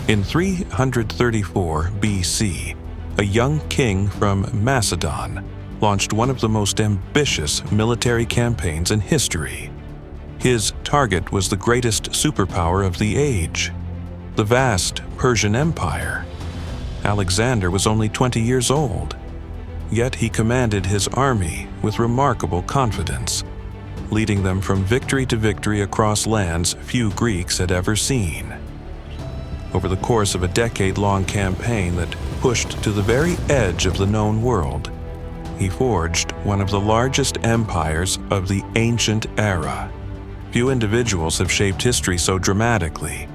In 334 BC, a young king from Macedon launched one of the most ambitious military campaigns in history. His target was the greatest superpower of the age, the vast Persian Empire. Alexander was only 20 years old, yet he commanded his army with remarkable confidence, leading them from victory to victory across lands few Greeks had ever seen. Over the course of a decade-long campaign that pushed to the very edge of the known world, he forged one of the largest empires of the ancient era. Few individuals have shaped history so dramatically.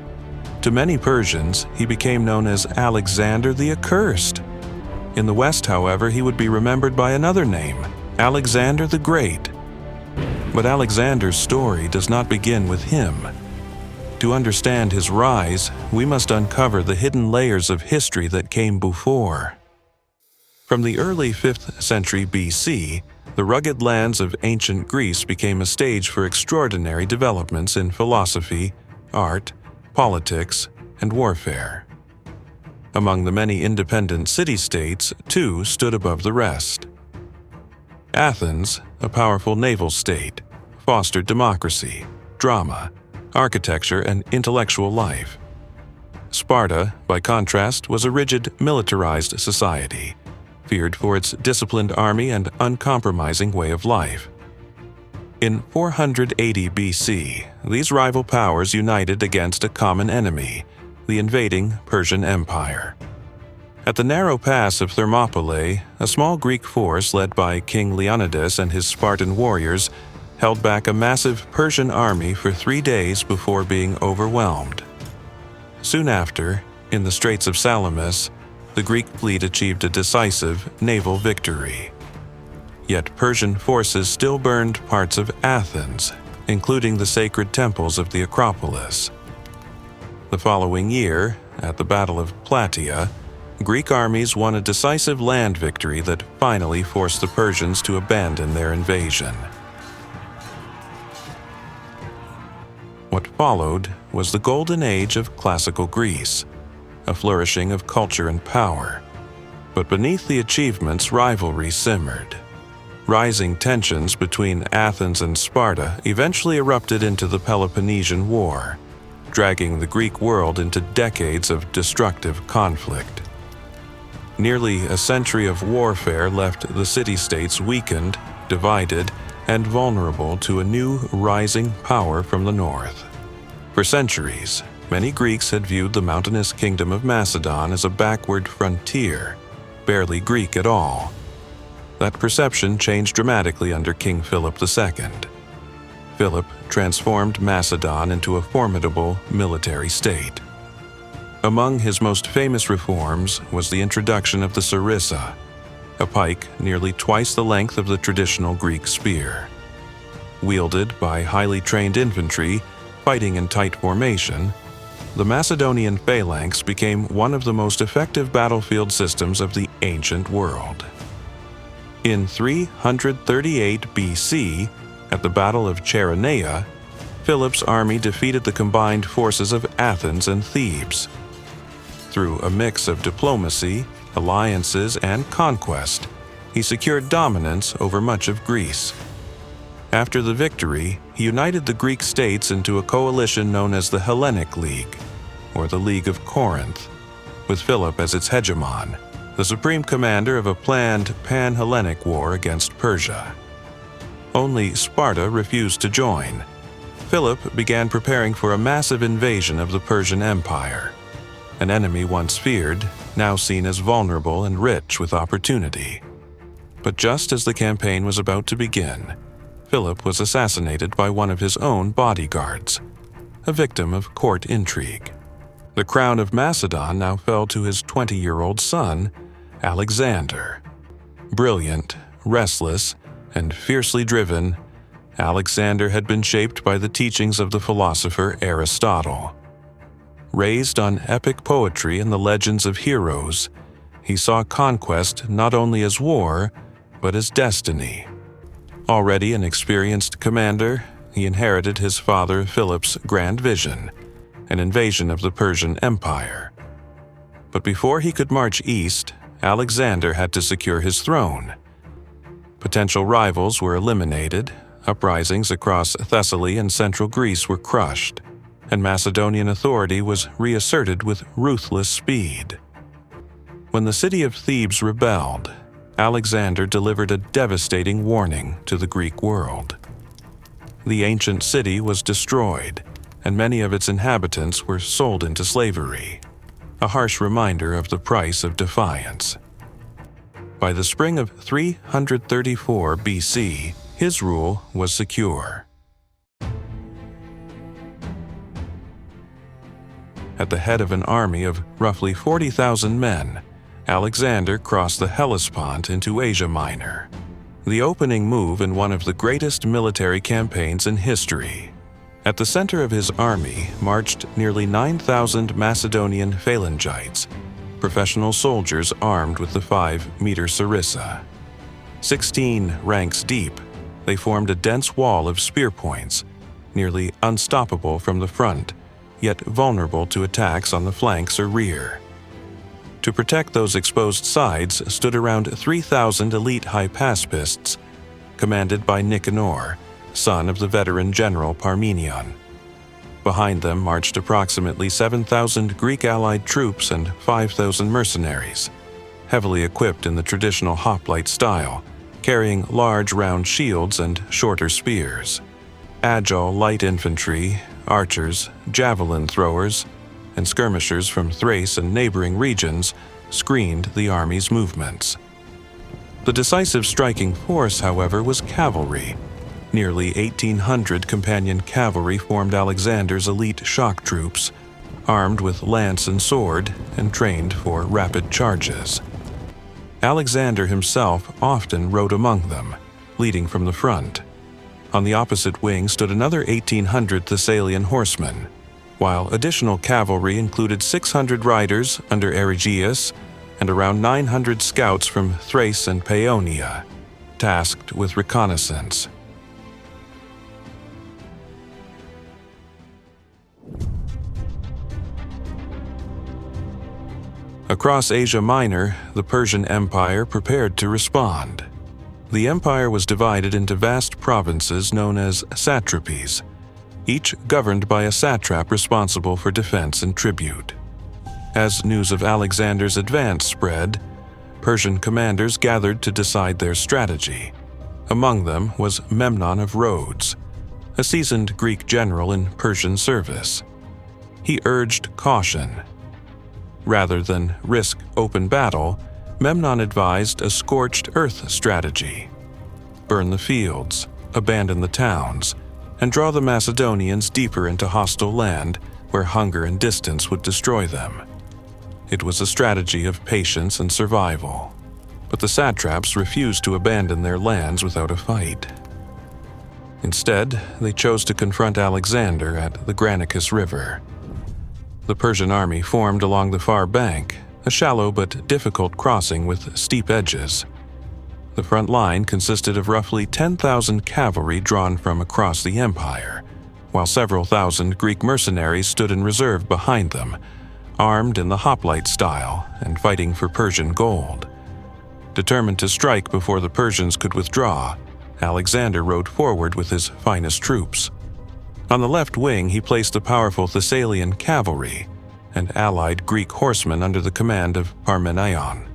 To many Persians, he became known as Alexander the Accursed. In the West, however, he would be remembered by another name, Alexander the Great. But Alexander's story does not begin with him. To understand his rise, we must uncover the hidden layers of history that came before. From the early 5th century BC, the rugged lands of ancient Greece became a stage for extraordinary developments in philosophy, art, politics, and warfare. Among the many independent city-states, two stood above the rest. Athens, a powerful naval state, fostered democracy, drama, architecture, and intellectual life. Sparta, by contrast, was a rigid, militarized society, feared for its disciplined army and uncompromising way of life. In 480 BC, these rival powers united against a common enemy, the invading Persian Empire. At the narrow pass of Thermopylae, a small Greek force led by King Leonidas and his Spartan warriors held back a massive Persian army for 3 days before being overwhelmed. Soon after, in the Straits of Salamis, the Greek fleet achieved a decisive naval victory. Yet Persian forces still burned parts of Athens, including the sacred temples of the Acropolis. The following year, at the Battle of Plataea, Greek armies won a decisive land victory that finally forced the Persians to abandon their invasion. What followed was the golden age of classical Greece, a flourishing of culture and power. But beneath the achievements, rivalry simmered. Rising tensions between Athens and Sparta eventually erupted into the Peloponnesian War, dragging the Greek world into decades of destructive conflict. Nearly a century of warfare left the city-states weakened, divided, and vulnerable to a new rising power from the north. For centuries, many Greeks had viewed the mountainous kingdom of Macedon as a backward frontier, barely Greek at all. That perception changed dramatically under King Philip II. Philip transformed Macedon into a formidable military state. Among his most famous reforms was the introduction of the sarissa, a pike nearly twice the length of the traditional Greek spear. Wielded by highly trained infantry, fighting in tight formation, the Macedonian phalanx became one of the most effective battlefield systems of the ancient world. In 338 BC, at the Battle of Chaeronea, Philip's army defeated the combined forces of Athens and Thebes. Through a mix of diplomacy, alliances, and conquest, he secured dominance over much of Greece. After the victory, he united the Greek states into a coalition known as the Hellenic League, or the League of Corinth, with Philip as its hegemon, the supreme commander of a planned pan-Hellenic war against Persia. Only Sparta refused to join. Philip began preparing for a massive invasion of the Persian Empire, an enemy once feared, now seen as vulnerable and rich with opportunity. But just as the campaign was about to begin, Philip was assassinated by one of his own bodyguards, a victim of court intrigue. The crown of Macedon now fell to his 20-year-old son, Alexander. Brilliant, restless, and fiercely driven, Alexander had been shaped by the teachings of the philosopher Aristotle. Raised on epic poetry and the legends of heroes, he saw conquest not only as war, but as destiny. Already an experienced commander, he inherited his father Philip's grand vision, an invasion of the Persian Empire. But before he could march east, Alexander had to secure his throne. Potential rivals were eliminated, uprisings across Thessaly and central Greece were crushed, and Macedonian authority was reasserted with ruthless speed. When the city of Thebes rebelled, Alexander delivered a devastating warning to the Greek world. The ancient city was destroyed, and many of its inhabitants were sold into slavery, a harsh reminder of the price of defiance. By the spring of 334 BC, his rule was secure. At the head of an army of roughly 40,000 men, Alexander crossed the Hellespont into Asia Minor, the opening move in one of the greatest military campaigns in history. At the center of his army marched nearly 9,000 Macedonian phalangites, professional soldiers armed with the 5-meter sarissa. 16 ranks deep, they formed a dense wall of spear points, nearly unstoppable from the front, yet vulnerable to attacks on the flanks or rear. To protect those exposed sides stood around 3,000 elite hypaspists, commanded by Nicanor, son of the veteran general Parmenion. Behind them marched approximately 7,000 Greek allied troops and 5,000 mercenaries, heavily equipped in the traditional hoplite style, carrying large round shields and shorter spears. Agile light infantry, archers, javelin throwers, and skirmishers from Thrace and neighboring regions screened the army's movements. The decisive striking force, however, was cavalry. Nearly 1,800 companion cavalry formed Alexander's elite shock troops, armed with lance and sword and trained for rapid charges. Alexander himself often rode among them, leading from the front. On the opposite wing stood another 1,800 Thessalian horsemen, while additional cavalry included 600 riders under Arigeus and around 900 scouts from Thrace and Paeonia, tasked with reconnaissance. Across Asia Minor, the Persian Empire prepared to respond. The empire was divided into vast provinces known as satrapies, each governed by a satrap responsible for defense and tribute. As news of Alexander's advance spread, Persian commanders gathered to decide their strategy. Among them was Memnon of Rhodes, a seasoned Greek general in Persian service. He urged caution. Rather than risk open battle, Memnon advised a scorched earth strategy. Burn the fields, abandon the towns, and draw the Macedonians deeper into hostile land where hunger and distance would destroy them. It was a strategy of patience and survival, but the satraps refused to abandon their lands without a fight. Instead, they chose to confront Alexander at the Granicus River. The Persian army formed along the far bank, a shallow but difficult crossing with steep edges. The front line consisted of roughly 10,000 cavalry drawn from across the empire, while several thousand Greek mercenaries stood in reserve behind them, armed in the hoplite style and fighting for Persian gold. Determined to strike before the Persians could withdraw, Alexander rode forward with his finest troops. On the left wing, he placed the powerful Thessalian cavalry and allied Greek horsemen under the command of Parmenion.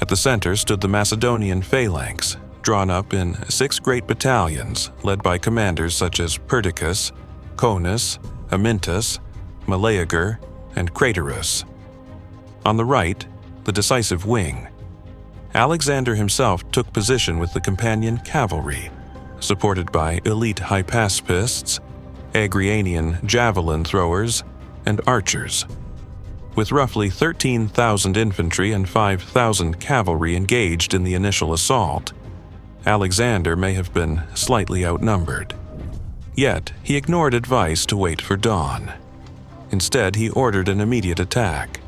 At the center stood the Macedonian phalanx, drawn up in 6 great battalions led by commanders such as Perdiccas, Conus, Amyntas, Meleager, and Craterus. On the right, the decisive wing. Alexander himself took position with the companion cavalry, supported by elite hypaspists, Agrianian javelin throwers, and archers. With roughly 13,000 infantry and 5,000 cavalry engaged in the initial assault, Alexander may have been slightly outnumbered. Yet, he ignored advice to wait for dawn. Instead, he ordered an immediate attack.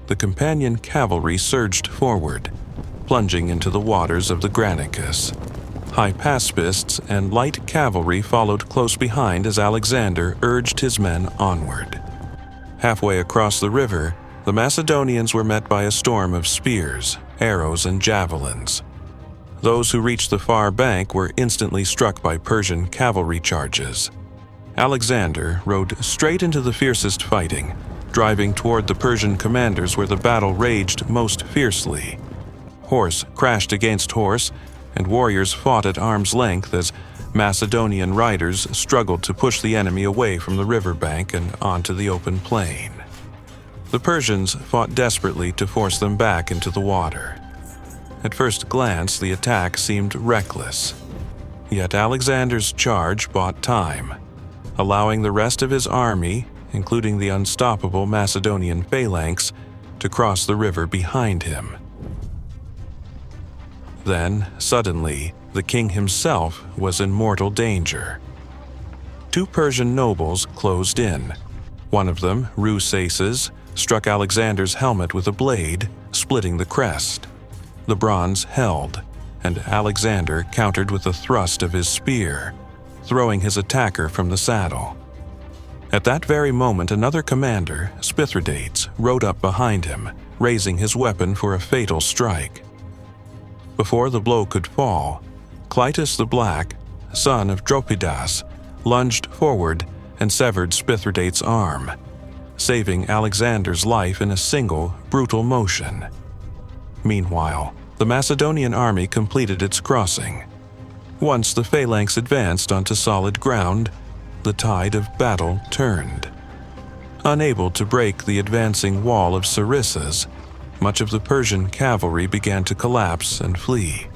The companion cavalry surged forward, plunging into the waters of the Granicus. Hypaspists and light cavalry followed close behind as Alexander urged his men onward. Halfway across the river, the Macedonians were met by a storm of spears, arrows, and javelins. Those who reached the far bank were instantly struck by Persian cavalry charges. Alexander rode straight into the fiercest fighting, driving toward the Persian commanders where the battle raged most fiercely. Horse crashed against horse, and warriors fought at arm's length as Macedonian riders struggled to push the enemy away from the riverbank and onto the open plain. The Persians fought desperately to force them back into the water. At first glance, the attack seemed reckless. Yet Alexander's charge bought time, allowing the rest of his army, including the unstoppable Macedonian phalanx, to cross the river behind him. Then, suddenly, the king himself was in mortal danger. Two Persian nobles closed in. One of them, Reshaped, struck Alexander's helmet with a blade, splitting the crest. The bronze held, and Alexander countered with a thrust of his spear, throwing his attacker from the saddle. At that very moment, another commander, Spithridates, rode up behind him, raising his weapon for a fatal strike. Before the blow could fall, Clytus the Black, son of Dropidas, lunged forward and severed Spithridates' arm, saving Alexander's life in a single, brutal motion. Meanwhile, the Macedonian army completed its crossing. Once the phalanx advanced onto solid ground, the tide of battle turned. Unable to break the advancing wall of sarissas, much of the Persian cavalry began to collapse and flee.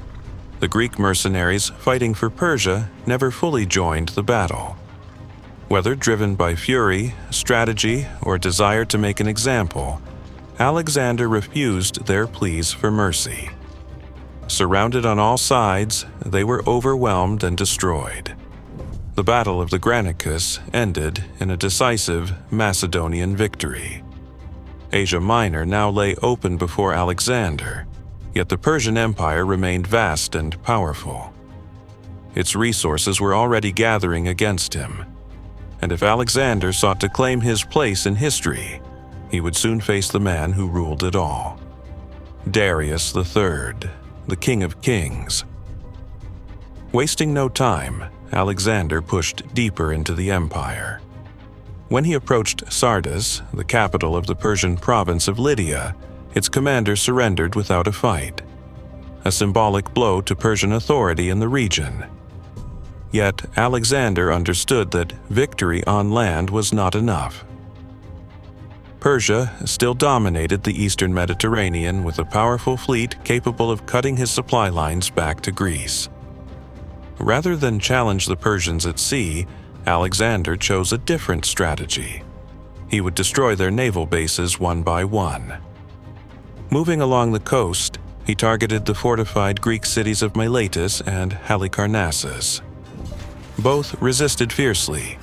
The Greek mercenaries fighting for Persia never fully joined the battle. Whether driven by fury, strategy, or desire to make an example, Alexander refused their pleas for mercy. Surrounded on all sides, they were overwhelmed and destroyed. The Battle of the Granicus ended in a decisive Macedonian victory. Asia Minor now lay open before Alexander, yet the Persian Empire remained vast and powerful. Its resources were already gathering against him, and if Alexander sought to claim his place in history, he would soon face the man who ruled it all. Darius III, the King of Kings. Wasting no time, Alexander pushed deeper into the empire. When he approached Sardis, the capital of the Persian province of Lydia, its commander surrendered without a fight, a symbolic blow to Persian authority in the region. Yet Alexander understood that victory on land was not enough. Persia still dominated the eastern Mediterranean with a powerful fleet capable of cutting his supply lines back to Greece. Rather than challenge the Persians at sea, Alexander chose a different strategy. He would destroy their naval bases one by one. Moving along the coast, he targeted the fortified Greek cities of Miletus and Halicarnassus. Both resisted fiercely,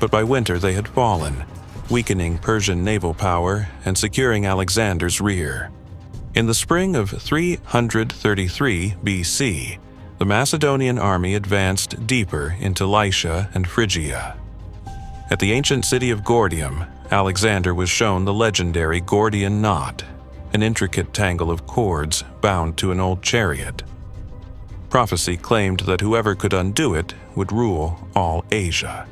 but by winter they had fallen, weakening Persian naval power and securing Alexander's rear. In the spring of 333 BC, the Macedonian army advanced deeper into Lycia and Phrygia. At the ancient city of Gordium, Alexander was shown the legendary Gordian knot, an intricate tangle of cords bound to an old chariot. Prophecy claimed that whoever could undo it would rule all Asia.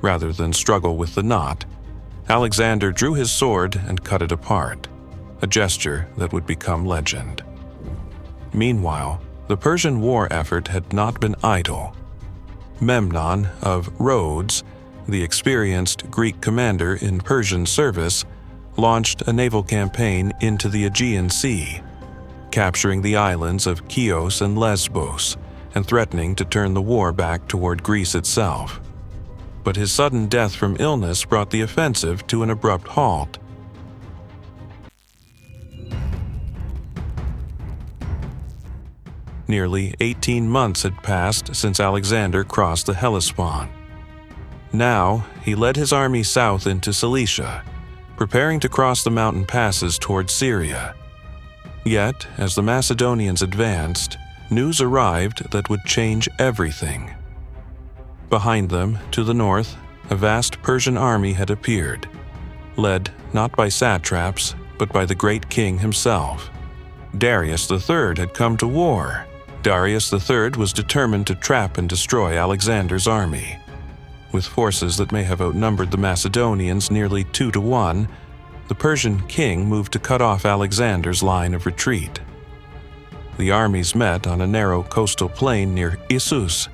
Rather than struggle with the knot, Alexander drew his sword and cut it apart, a gesture that would become legend. Meanwhile, the Persian war effort had not been idle. Memnon of Rhodes, the experienced Greek commander in Persian service, launched a naval campaign into the Aegean Sea, capturing the islands of Chios and Lesbos and threatening to turn the war back toward Greece itself. But his sudden death from illness brought the offensive to an abrupt halt. Nearly 18 months had passed since Alexander crossed the Hellespont. Now, he led his army south into Cilicia, preparing to cross the mountain passes toward Syria. Yet, as the Macedonians advanced, news arrived that would change everything. Behind them, to the north, a vast Persian army had appeared, led not by satraps, but by the great king himself. Darius III had come to war. Darius III was determined to trap and destroy Alexander's army. With forces that may have outnumbered the Macedonians nearly 2-1, the Persian king moved to cut off Alexander's line of retreat. The armies met on a narrow coastal plain near Issus,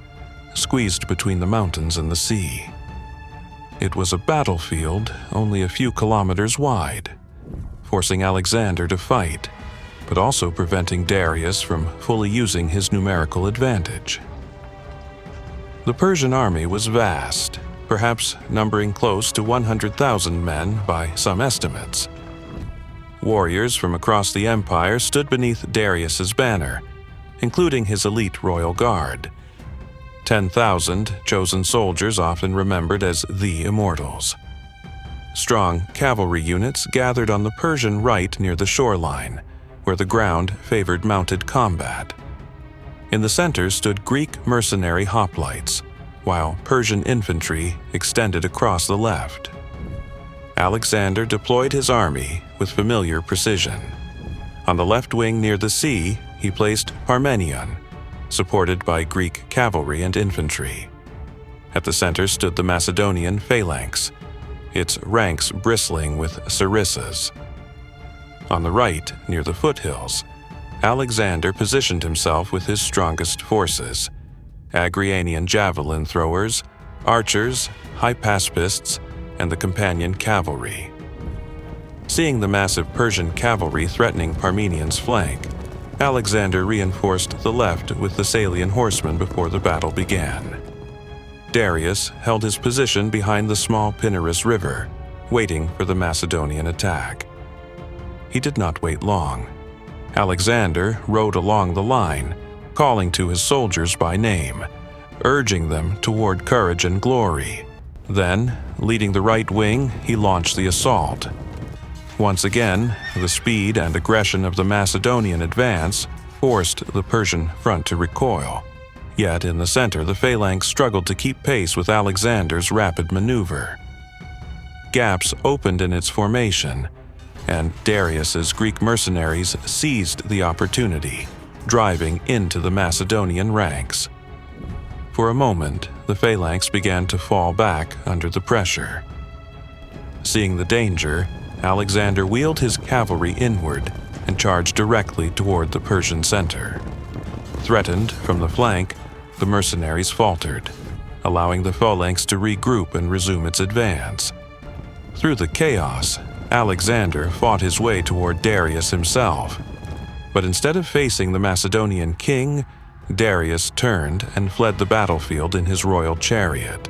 squeezed between the mountains and the sea. It was a battlefield only a few kilometers wide, forcing Alexander to fight, but also preventing Darius from fully using his numerical advantage. The Persian army was vast, perhaps numbering close to 100,000 men by some estimates. Warriors from across the empire stood beneath Darius's banner, including his elite royal guard. 10,000 chosen soldiers often remembered as the Immortals. Strong cavalry units gathered on the Persian right near the shoreline, where the ground favored mounted combat. In the center stood Greek mercenary hoplites, while Persian infantry extended across the left. Alexander deployed his army with familiar precision. On the left wing near the sea, he placed Parmenion, supported by Greek cavalry and infantry. At the center stood the Macedonian phalanx, its ranks bristling with sarissas. On the right, near the foothills, Alexander positioned himself with his strongest forces: Agrianian javelin throwers, archers, hypaspists, and the companion cavalry. Seeing the massive Persian cavalry threatening Parmenion's flank, Alexander reinforced the left with the Salian horsemen before the battle began. Darius held his position behind the small Pinarus River, waiting for the Macedonian attack. He did not wait long. Alexander rode along the line, calling to his soldiers by name, urging them toward courage and glory. Then, leading the right wing, he launched the assault. Once again, the speed and aggression of the Macedonian advance forced the Persian front to recoil. Yet in the center, the phalanx struggled to keep pace with Alexander's rapid maneuver. Gaps opened in its formation, and Darius's Greek mercenaries seized the opportunity, driving into the Macedonian ranks. For a moment, the phalanx began to fall back under the pressure. Seeing the danger, Alexander wheeled his cavalry inward and charged directly toward the Persian center. Threatened from the flank, the mercenaries faltered, allowing the phalanx to regroup and resume its advance. Through the chaos, Alexander fought his way toward Darius himself. But instead of facing the Macedonian king, Darius turned and fled the battlefield in his royal chariot.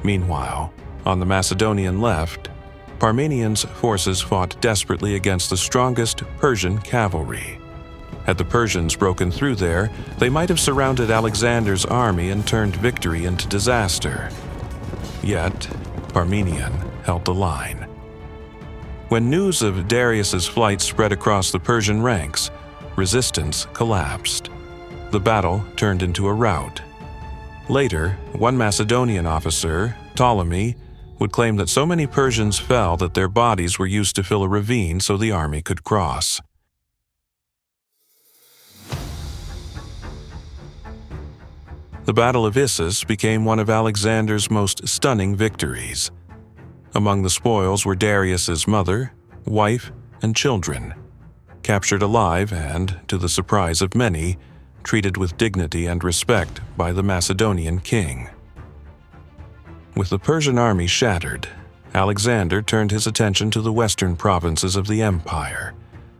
Meanwhile, on the Macedonian left, Parmenion's forces fought desperately against the strongest Persian cavalry. Had the Persians broken through there, they might have surrounded Alexander's army and turned victory into disaster. Yet, Parmenion held the line. When news of Darius's flight spread across the Persian ranks, resistance collapsed. The battle turned into a rout. Later, one Macedonian officer, Ptolemy, would claim that so many Persians fell that their bodies were used to fill a ravine so the army could cross. The Battle of Issus became one of Alexander's most stunning victories. Among the spoils were Darius's mother, wife, and children, captured alive and, to the surprise of many, treated with dignity and respect by the Macedonian king. With the Persian army shattered, Alexander turned his attention to the western provinces of the empire,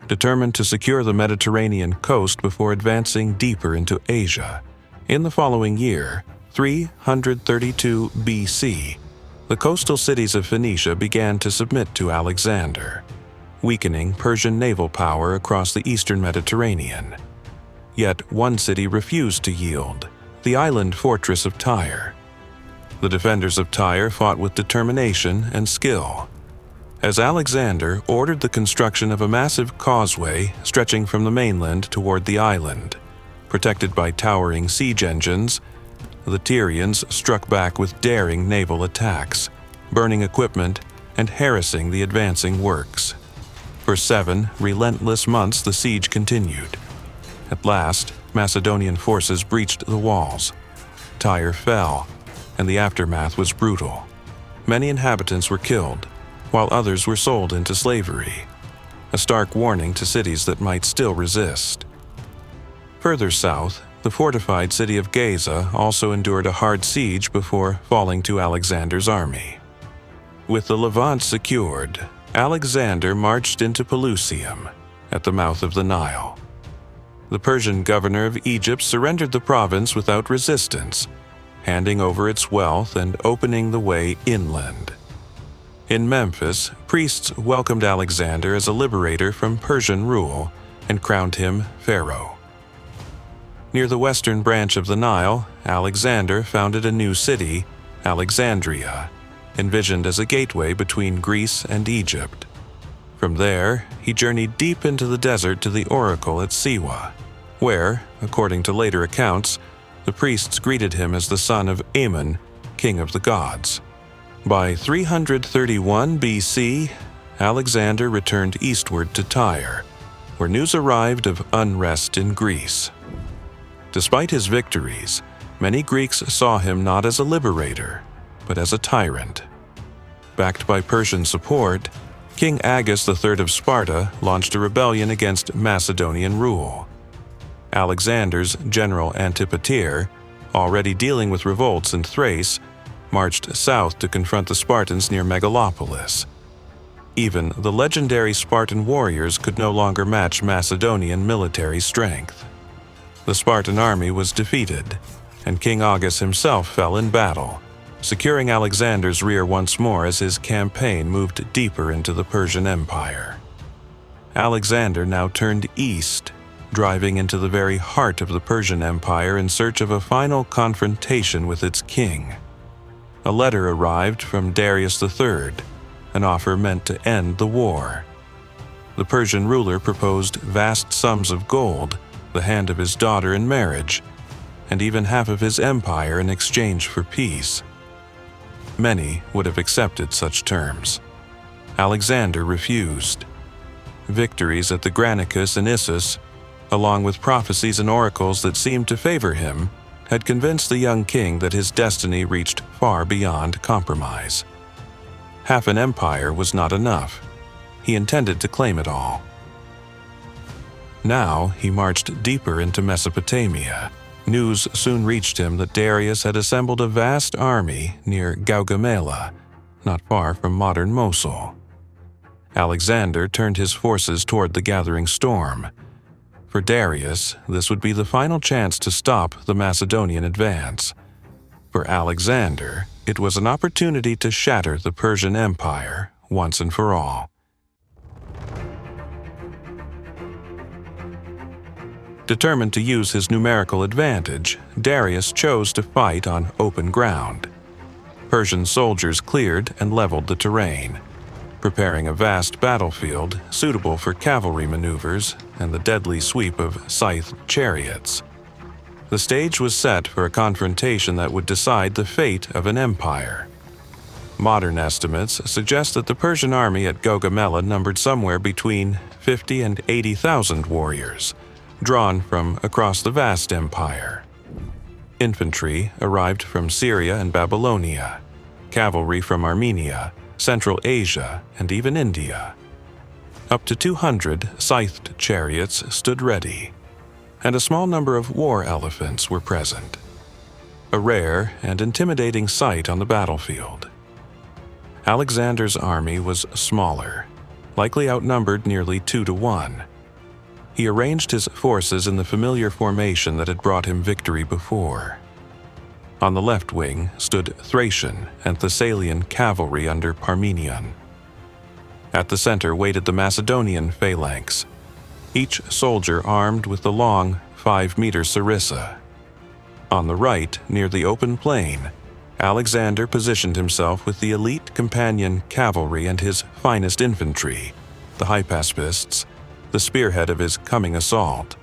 determined to secure the Mediterranean coast before advancing deeper into Asia. In the following year, 332 BC, the coastal cities of Phoenicia began to submit to Alexander, weakening Persian naval power across the eastern Mediterranean. Yet one city refused to yield, the island fortress of Tyre. The defenders of Tyre fought with determination and skill. as Alexander ordered the construction of a massive causeway stretching from the mainland toward the island. Protected by towering siege engines, the Tyrians struck back with daring naval attacks, burning equipment and harassing the advancing works. For 7 relentless months the siege continued. At last, Macedonian forces breached the walls. Tyre fell, and the aftermath was brutal. Many inhabitants were killed, while others were sold into slavery, a stark warning to cities that might still resist. Further south, the fortified city of Gaza also endured a hard siege before falling to Alexander's army. With the Levant secured, Alexander marched into Pelusium, at the mouth of the Nile. The Persian governor of Egypt surrendered the province without resistance, handing over its wealth and opening the way inland. In Memphis, priests welcomed Alexander as a liberator from Persian rule and crowned him pharaoh. Near the western branch of the Nile, Alexander founded a new city, Alexandria, envisioned as a gateway between Greece and Egypt. From there, he journeyed deep into the desert to the oracle at Siwa, where, according to later accounts, the priests greeted him as the son of Amun, king of the gods. By 331 BC, Alexander returned eastward to Tyre, where news arrived of unrest in Greece. Despite his victories, many Greeks saw him not as a liberator, but as a tyrant. Backed by Persian support, King Agis III of Sparta launched a rebellion against Macedonian rule. Alexander's general Antipater, already dealing with revolts in Thrace, marched south to confront the Spartans near Megalopolis. Even the legendary Spartan warriors could no longer match Macedonian military strength. The Spartan army was defeated, and King Agis himself fell in battle, securing Alexander's rear once more as his campaign moved deeper into the Persian Empire. Alexander now turned east, driving into the very heart of the Persian Empire in search of a final confrontation with its king. A letter arrived from Darius III, an offer meant to end the war. The Persian ruler proposed vast sums of gold, the hand of his daughter in marriage, and even half of his empire in exchange for peace. Many would have accepted such terms. Alexander refused. Victories at the Granicus and Issus, along with prophecies and oracles that seemed to favor him, had convinced the young king that his destiny reached far beyond compromise. Half an empire was not enough. He intended to claim it all. Now he marched deeper into Mesopotamia. News soon reached him that Darius had assembled a vast army near Gaugamela, not far from modern Mosul. Alexander turned his forces toward the gathering storm. For Darius, this would be the final chance to stop the Macedonian advance. For Alexander, it was an opportunity to shatter the Persian Empire once and for all. Determined to use his numerical advantage, Darius chose to fight on open ground. Persian soldiers cleared and leveled the terrain, preparing a vast battlefield suitable for cavalry maneuvers and the deadly sweep of scythed chariots. The stage was set for a confrontation that would decide the fate of an empire. Modern estimates suggest that the Persian army at Gaugamela numbered somewhere between 50 and 80,000 warriors, drawn from across the vast empire. Infantry arrived from Syria and Babylonia, cavalry from Armenia, Central Asia, and even India. Up to 200 scythed chariots stood ready, and a small number of war elephants were present, a rare and intimidating sight on the battlefield. Alexander's army was smaller, likely outnumbered nearly 2-1. He arranged his forces in the familiar formation that had brought him victory before. On the left wing stood Thracian and Thessalian cavalry under Parmenion. At the center waited the Macedonian phalanx, each soldier armed with the long 5-meter sarissa. On the right, near the open plain, Alexander positioned himself with the elite companion cavalry and his finest infantry, the hypaspists, the spearhead of his coming assault.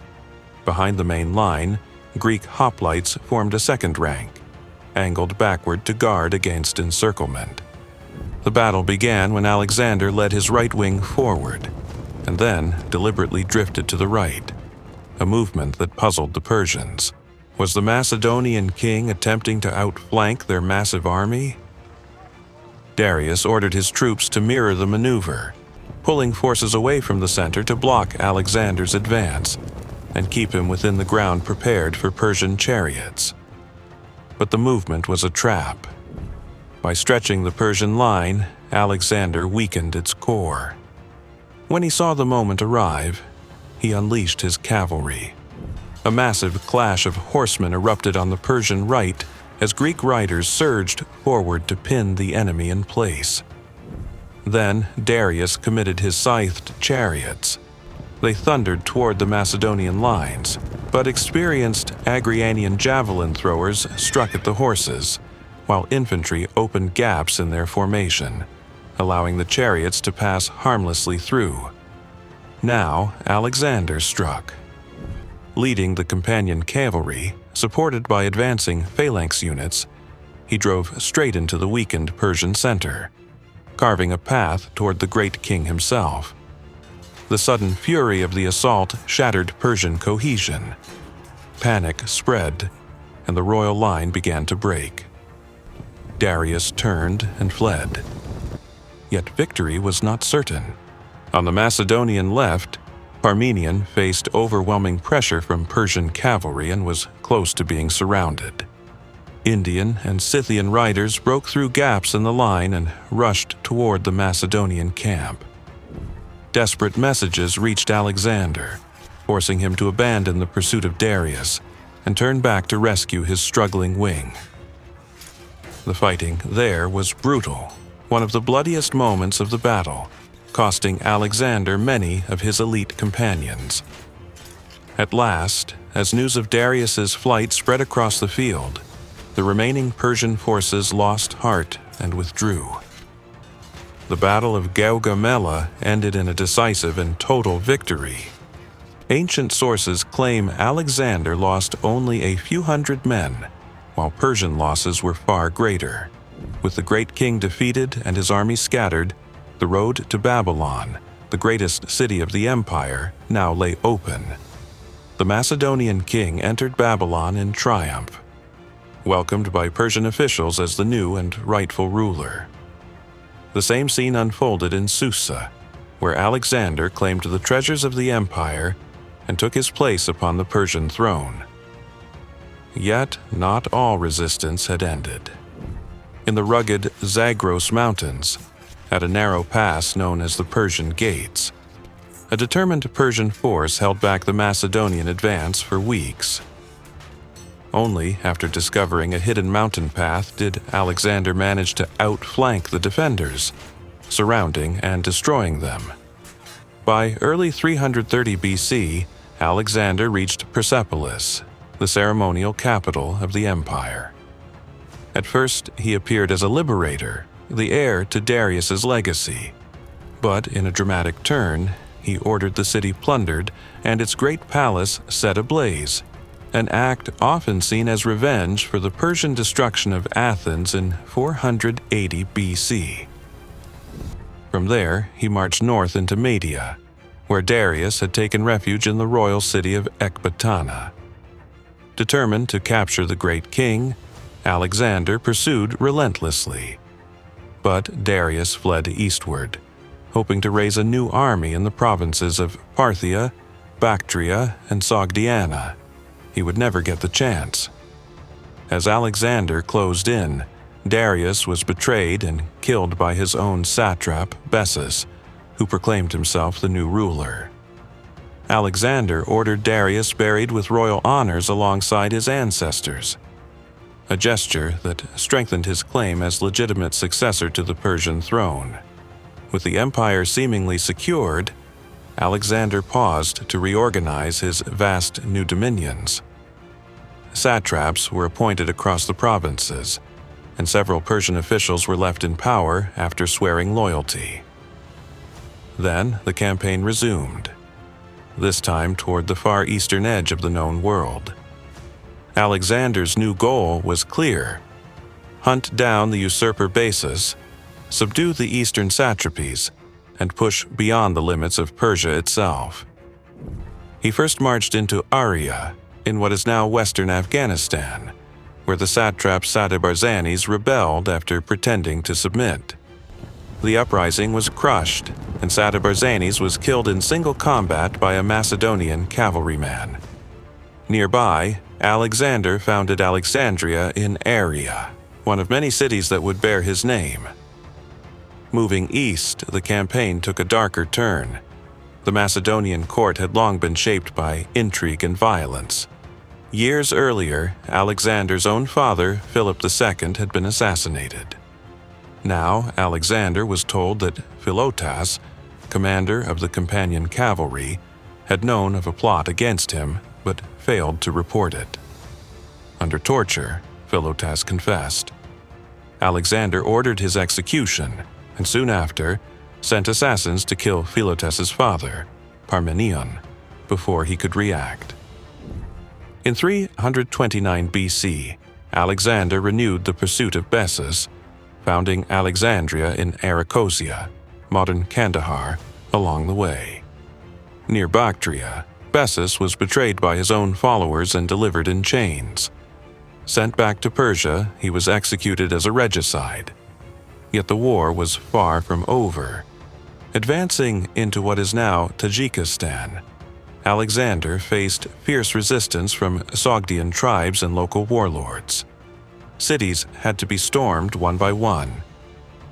Behind the main line, Greek hoplites formed a second rank, angled backward to guard against encirclement. The battle began when Alexander led his right wing forward, and then deliberately drifted to the right, a movement that puzzled the Persians. Was the Macedonian king attempting to outflank their massive army? Darius ordered his troops to mirror the maneuver, pulling forces away from the center to block Alexander's advance and keep him within the ground prepared for Persian chariots. But the movement was a trap. By stretching the Persian line, Alexander weakened its core. When he saw the moment arrive, he unleashed his cavalry. A massive clash of horsemen erupted on the Persian right as Greek riders surged forward to pin the enemy in place. Then Darius committed his scythed chariots. They thundered toward the Macedonian lines, but experienced Agrianian javelin throwers struck at the horses, while infantry opened gaps in their formation, allowing the chariots to pass harmlessly through. Now Alexander struck. Leading the companion cavalry, supported by advancing phalanx units, he drove straight into the weakened Persian center, carving a path toward the great king himself. The sudden fury of the assault shattered Persian cohesion. Panic spread, and the royal line began to break. Darius turned and fled. Yet victory was not certain. On the Macedonian left, Parmenion faced overwhelming pressure from Persian cavalry and was close to being surrounded. Indian and Scythian riders broke through gaps in the line and rushed toward the Macedonian camp. Desperate messages reached Alexander, forcing him to abandon the pursuit of Darius and turn back to rescue his struggling wing. The fighting there was brutal, one of the bloodiest moments of the battle, costing Alexander many of his elite companions. At last, as news of Darius's flight spread across the field, the remaining Persian forces lost heart and withdrew. The Battle of Gaugamela ended in a decisive and total victory. Ancient sources claim Alexander lost only a few hundred men, while Persian losses were far greater. With the great king defeated and his army scattered, the road to Babylon, the greatest city of the empire, now lay open. The Macedonian king entered Babylon in triumph, welcomed by Persian officials as the new and rightful ruler. The same scene unfolded in Susa, where Alexander claimed the treasures of the empire and took his place upon the Persian throne. Yet not all resistance had ended. In the rugged Zagros Mountains, at a narrow pass known as the Persian Gates, a determined Persian force held back the Macedonian advance for weeks. Only after discovering a hidden mountain path did Alexander manage to outflank the defenders, surrounding and destroying them. By early 330 BC, Alexander reached Persepolis, the ceremonial capital of the empire. At first, he appeared as a liberator, the heir to Darius's legacy. But in a dramatic turn, he ordered the city plundered and its great palace set ablaze, an act often seen as revenge for the Persian destruction of Athens in 480 BC. From there, he marched north into Media, where Darius had taken refuge in the royal city of Ecbatana. Determined to capture the great king, Alexander pursued relentlessly. But Darius fled eastward, hoping to raise a new army in the provinces of Parthia, Bactria, and Sogdiana. He would never get the chance. As Alexander closed in, Darius was betrayed and killed by his own satrap, Bessus, who proclaimed himself the new ruler. Alexander ordered Darius buried with royal honors alongside his ancestors, a gesture that strengthened his claim as legitimate successor to the Persian throne. With the empire seemingly secured, Alexander paused to reorganize his vast new dominions. Satraps were appointed across the provinces, and several Persian officials were left in power after swearing loyalty. Then the campaign resumed, this time toward the far eastern edge of the known world. Alexander's new goal was clear: hunt down the usurper Basis, subdue the eastern satrapies, and push beyond the limits of Persia itself. He first marched into Arya, in what is now western Afghanistan, where the satrap Sadabarzanes rebelled after pretending to submit. The uprising was crushed, and Sadabarzanes was killed in single combat by a Macedonian cavalryman. Nearby, Alexander founded Alexandria in Arya, one of many cities that would bear his name. Moving east, the campaign took a darker turn. The Macedonian court had long been shaped by intrigue and violence. Years earlier, Alexander's own father, Philip II, had been assassinated. Now, Alexander was told that Philotas, commander of the companion cavalry, had known of a plot against him, but failed to report it. Under torture, Philotas confessed. Alexander ordered his execution, and soon after, sent assassins to kill Philotas's father, Parmenion, before he could react. In 329 BC, Alexander renewed the pursuit of Bessus, founding Alexandria in Arachosia, modern Kandahar, along the way. Near Bactria, Bessus was betrayed by his own followers and delivered in chains. Sent back to Persia, he was executed as a regicide. Yet the war was far from over. Advancing into what is now Tajikistan, Alexander faced fierce resistance from Sogdian tribes and local warlords. Cities had to be stormed one by one,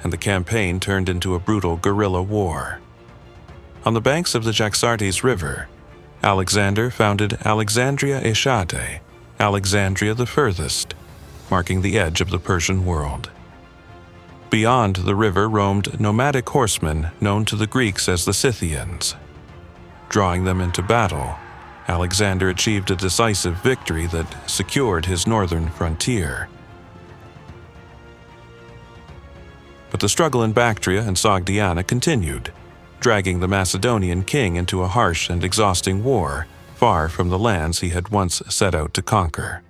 and the campaign turned into a brutal guerrilla war. On the banks of the Jaxartes River, Alexander founded Alexandria Eshate, Alexandria the furthest, marking the edge of the Persian world. Beyond the river roamed nomadic horsemen known to the Greeks as the Scythians. Drawing them into battle, Alexander achieved a decisive victory that secured his northern frontier. But the struggle in Bactria and Sogdiana continued, dragging the Macedonian king into a harsh and exhausting war, far from the lands he had once set out to conquer.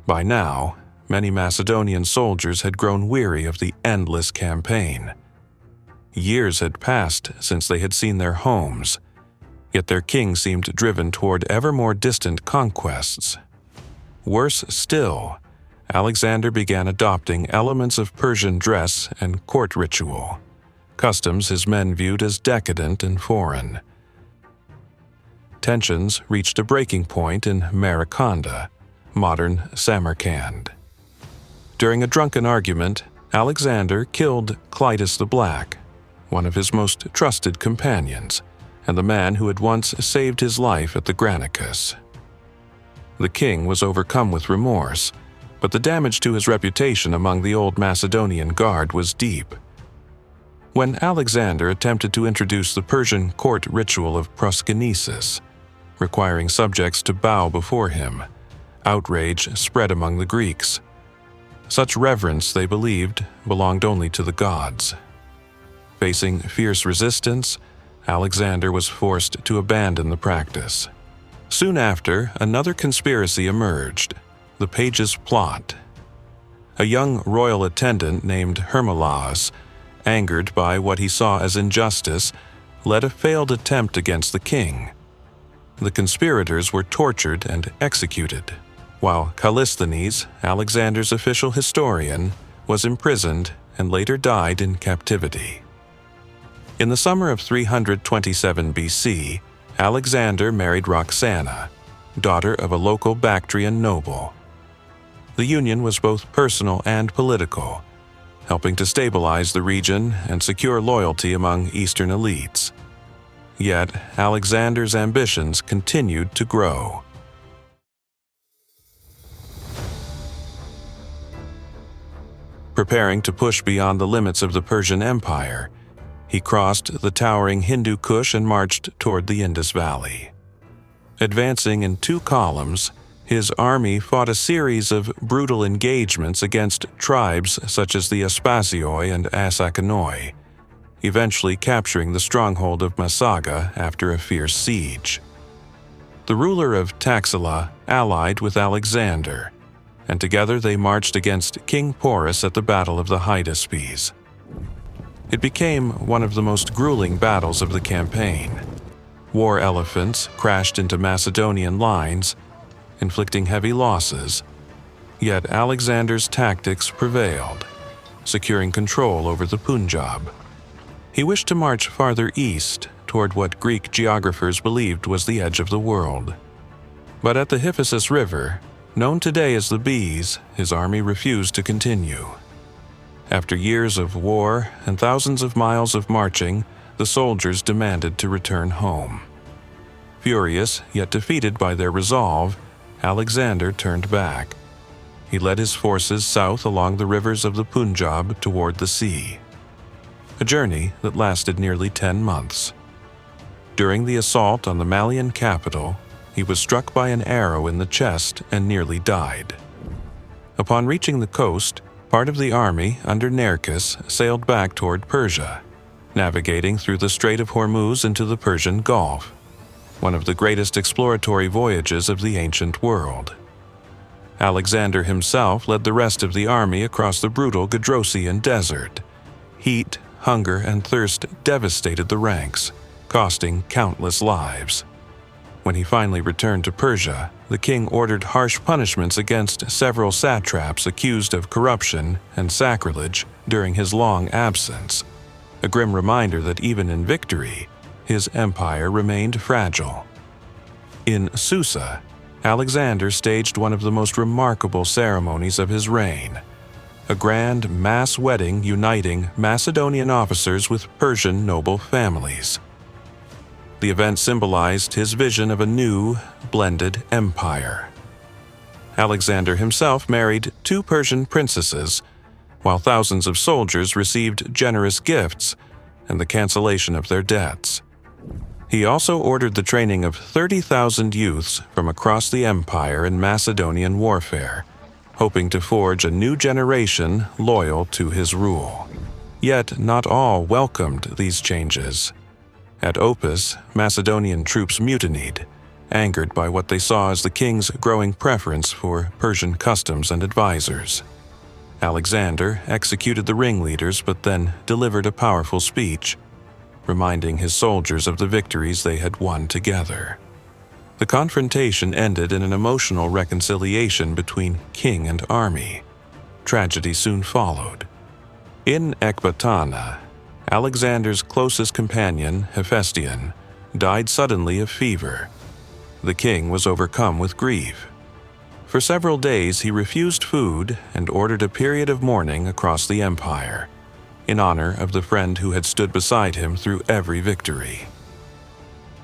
By now, many Macedonian soldiers had grown weary of the endless campaign. Years had passed since they had seen their homes, yet their king seemed driven toward ever more distant conquests. Worse still, Alexander began adopting elements of Persian dress and court ritual, customs his men viewed as decadent and foreign. Tensions reached a breaking point in Marikonda, modern Samarkand. During a drunken argument, Alexander killed Clitus the Black, one of his most trusted companions, and the man who had once saved his life at the Granicus. The king was overcome with remorse, but the damage to his reputation among the old Macedonian guard was deep. When Alexander attempted to introduce the Persian court ritual of proskynesis, requiring subjects to bow before him, outrage spread among the Greeks. Such reverence, they believed, belonged only to the gods. Facing fierce resistance, Alexander was forced to abandon the practice. Soon after, another conspiracy emerged, the Pages' Plot. A young royal attendant named Hermolaus, angered by what he saw as injustice, led a failed attempt against the king. The conspirators were tortured and executed, while Callisthenes, Alexander's official historian, was imprisoned and later died in captivity. In the summer of 327 BC, Alexander married Roxana, daughter of a local Bactrian noble. The union was both personal and political, helping to stabilize the region and secure loyalty among Eastern elites. Yet, Alexander's ambitions continued to grow. Preparing to push beyond the limits of the Persian Empire, he crossed the towering Hindu Kush and marched toward the Indus Valley. Advancing in 2 columns, his army fought a series of brutal engagements against tribes such as the Aspasioi and Asakanoi, eventually capturing the stronghold of Massaga after a fierce siege. The ruler of Taxila allied with Alexander, and together they marched against King Porus at the Battle of the Hydaspes. It became one of the most grueling battles of the campaign. War elephants crashed into Macedonian lines, inflicting heavy losses, yet Alexander's tactics prevailed, securing control over the Punjab. He wished to march farther east toward what Greek geographers believed was the edge of the world. But at the Hyphasis River, known today as the Bees, his army refused to continue. After years of war and thousands of miles of marching, the soldiers demanded to return home. Furious, yet defeated by their resolve, Alexander turned back. He led his forces south along the rivers of the Punjab toward the sea, a journey that lasted nearly 10 months. During the assault on the Malian capital, he was struck by an arrow in the chest and nearly died. Upon reaching the coast, part of the army under Granicus sailed back toward Persia, navigating through the Strait of Hormuz into the Persian Gulf, one of the greatest exploratory voyages of the ancient world. Alexander himself led the rest of the army across the brutal Gedrosian desert. Heat, hunger, and thirst devastated the ranks, costing countless lives. When he finally returned to Persia, the king ordered harsh punishments against several satraps accused of corruption and sacrilege during his long absence, a grim reminder that even in victory, his empire remained fragile. In Susa, Alexander staged one of the most remarkable ceremonies of his reign, a grand mass wedding uniting Macedonian officers with Persian noble families. The event symbolized his vision of a new, blended empire. Alexander himself married 2 Persian princesses, while thousands of soldiers received generous gifts and the cancellation of their debts. He also ordered the training of 30,000 youths from across the empire in Macedonian warfare, hoping to forge a new generation loyal to his rule. Yet not all welcomed these changes. At Opus, Macedonian troops mutinied, angered by what they saw as the king's growing preference for Persian customs and advisors. Alexander executed the ringleaders but then delivered a powerful speech, reminding his soldiers of the victories they had won together. The confrontation ended in an emotional reconciliation between king and army. Tragedy soon followed. In Ecbatana, Alexander's closest companion, Hephaestion, died suddenly of fever. The king was overcome with grief. For several days he refused food and ordered a period of mourning across the empire, in honor of the friend who had stood beside him through every victory.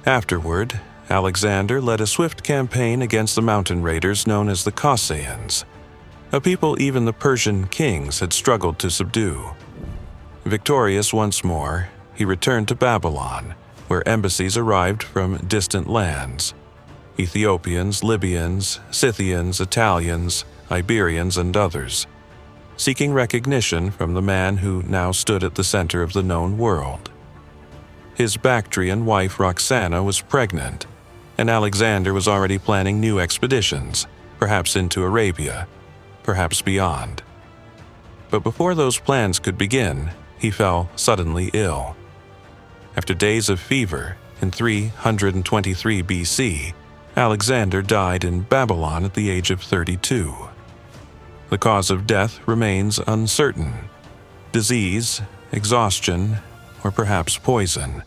Afterward, Alexander led a swift campaign against the mountain raiders known as the Kasaans, a people even the Persian kings had struggled to subdue. Victorious once more, he returned to Babylon, where embassies arrived from distant lands: Ethiopians, Libyans, Scythians, Italians, Iberians, and others, seeking recognition from the man who now stood at the center of the known world. His Bactrian wife Roxana was pregnant, and Alexander was already planning new expeditions, perhaps into Arabia, perhaps beyond. But before those plans could begin, he fell suddenly ill. After days of fever, in 323 BC, Alexander died in Babylon at the age of 32. The cause of death remains uncertain: disease, exhaustion, or perhaps poison.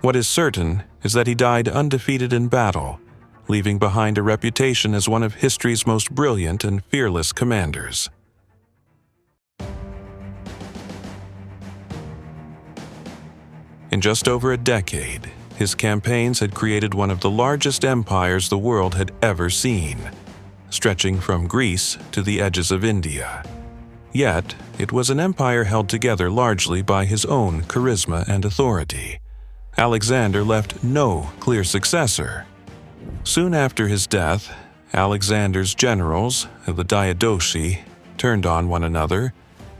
What is certain is that he died undefeated in battle, leaving behind a reputation as one of history's most brilliant and fearless commanders. In just over a decade, his campaigns had created one of the largest empires the world had ever seen, stretching from Greece to the edges of India. Yet, it was an empire held together largely by his own charisma and authority. Alexander left no clear successor. Soon after his death, Alexander's generals, the Diadochi, turned on one another,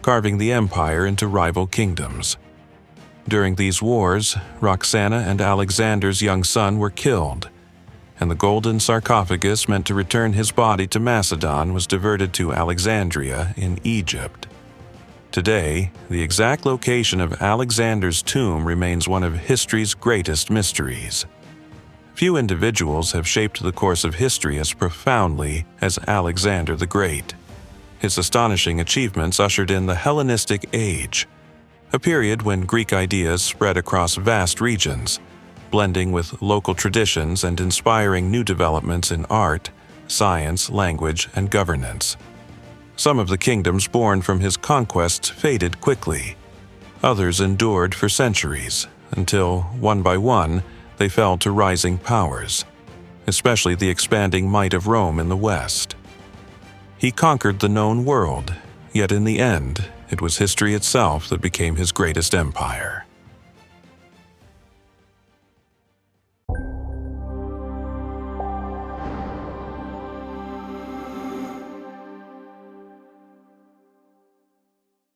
carving the empire into rival kingdoms. During these wars, Roxana and Alexander's young son were killed, and the golden sarcophagus meant to return his body to Macedon was diverted to Alexandria in Egypt. Today, the exact location of Alexander's tomb remains one of history's greatest mysteries. Few individuals have shaped the course of history as profoundly as Alexander the Great. His astonishing achievements ushered in the Hellenistic Age, a period when Greek ideas spread across vast regions, blending with local traditions and inspiring new developments in art, science, language, and governance. Some of the kingdoms born from his conquests faded quickly. Others endured for centuries, until, one by one, they fell to rising powers, especially the expanding might of Rome in the West. He conquered the known world, yet in the end, it was history itself that became his greatest empire.